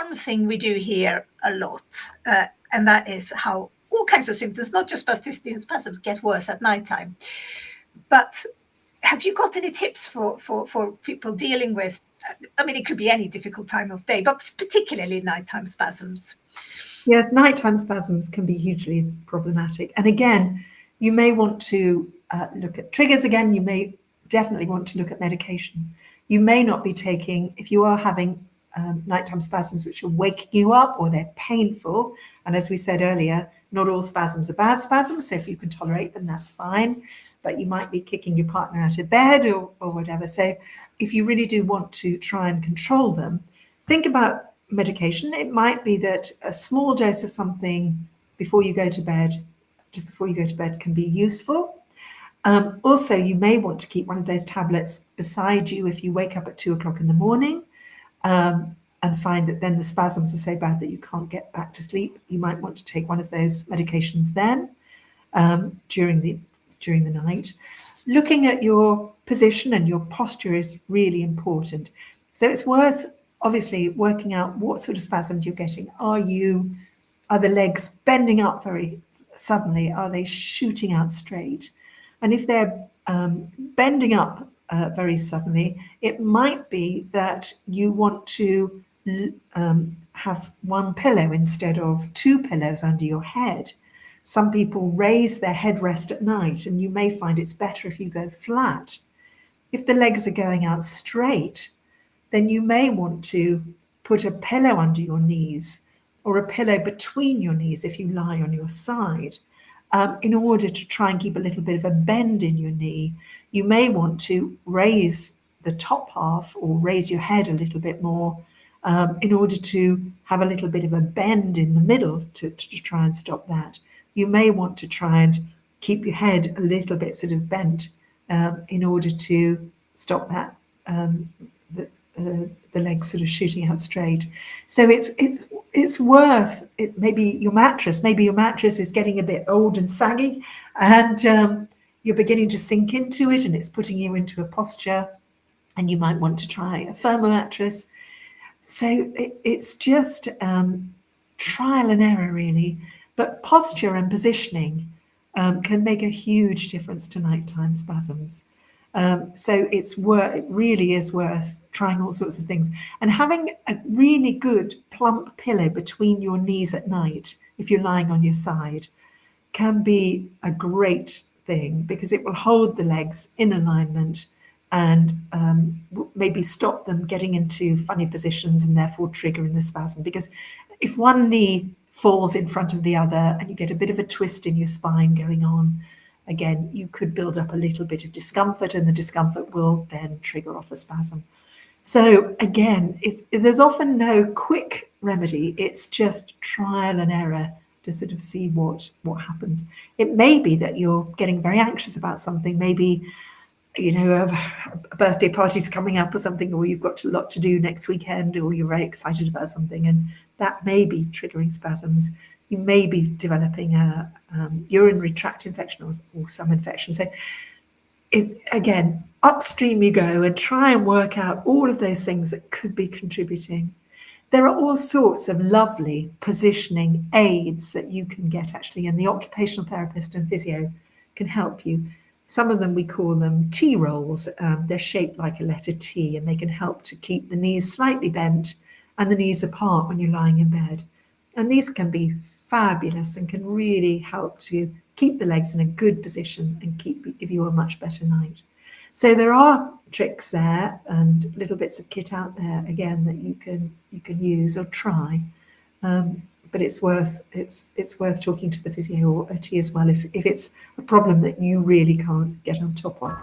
one thing we do hear a lot, and that is how all kinds of symptoms, not just spasticity and spasms, get worse at nighttime. But have you got any tips for people dealing with, I mean, it could be any difficult time of day, but particularly nighttime spasms? Yes, nighttime spasms can be hugely problematic. And again, you may want to look at triggers again. You may definitely want to look at medication. You may not be taking, if you are having nighttime spasms which are waking you up or they're painful, and as we said earlier, not all spasms are bad spasms, so if you can tolerate them, that's fine, but you might be kicking your partner out of bed or whatever. So if you really do want to try and control them, think about medication. It might be that a small dose of something before you go to bed, just before you go to bed, can be useful. Also, you may want to keep one of those tablets beside you if you wake up at 2 o'clock in the morning and find that then the spasms are so bad that you can't get back to sleep. You might want to take one of those medications then during the night. Looking at your position and your posture is really important. So it's worth obviously working out what sort of spasms you're getting. Are the legs bending up very suddenly? Are they shooting out straight? And if they're bending up very suddenly, it might be that you want to have one pillow instead of two pillows under your head. Some people raise their headrest at night, and you may find it's better if you go flat. If the legs are going out straight, then you may want to put a pillow under your knees or a pillow between your knees if you lie on your side, in order to try and keep a little bit of a bend in your knee. You may want to raise the top half or raise your head a little bit more in order to have a little bit of a bend in the middle to try and stop that. You may want to try and keep your head a little bit sort of bent in order to stop that the legs sort of shooting out straight. So it's worth it. Maybe your mattress is getting a bit old and saggy, and you're beginning to sink into it, and it's putting you into a posture, and you might want to try a firmer mattress. So it's just trial and error, really. But posture and positioning can make a huge difference to nighttime spasms. So it really is worth trying all sorts of things. And having a really good plump pillow between your knees at night, if you're lying on your side, can be a great thing because it will hold the legs in alignment and maybe stop them getting into funny positions and therefore triggering the spasm. Because if one knee falls in front of the other and you get a bit of a twist in your spine going on, again, you could build up a little bit of discomfort, and the discomfort will then trigger off a spasm. So again, there's often no quick remedy. It's just trial and error to sort of see what happens. It may be that you're getting very anxious about something. Maybe, a birthday party's coming up or something, or you've got a lot to do next weekend, or you're very excited about something, and that may be triggering spasms. You may be developing a urinary tract infection or some infection. So it's, again, upstream you go and try and work out all of those things that could be contributing. There are all sorts of lovely positioning aids that you can get, actually, and the occupational therapist and physio can help you. Some of them, we call them T-rolls. They're shaped like a letter T, and they can help to keep the knees slightly bent and the knees apart when you're lying in bed. And these can be fabulous and can really help to keep the legs in a good position and give you a much better night. So there are tricks there and little bits of kit out there, again, that you can use or try. But it's worth talking to the physio or a T as well if it's a problem that you really can't get on top of.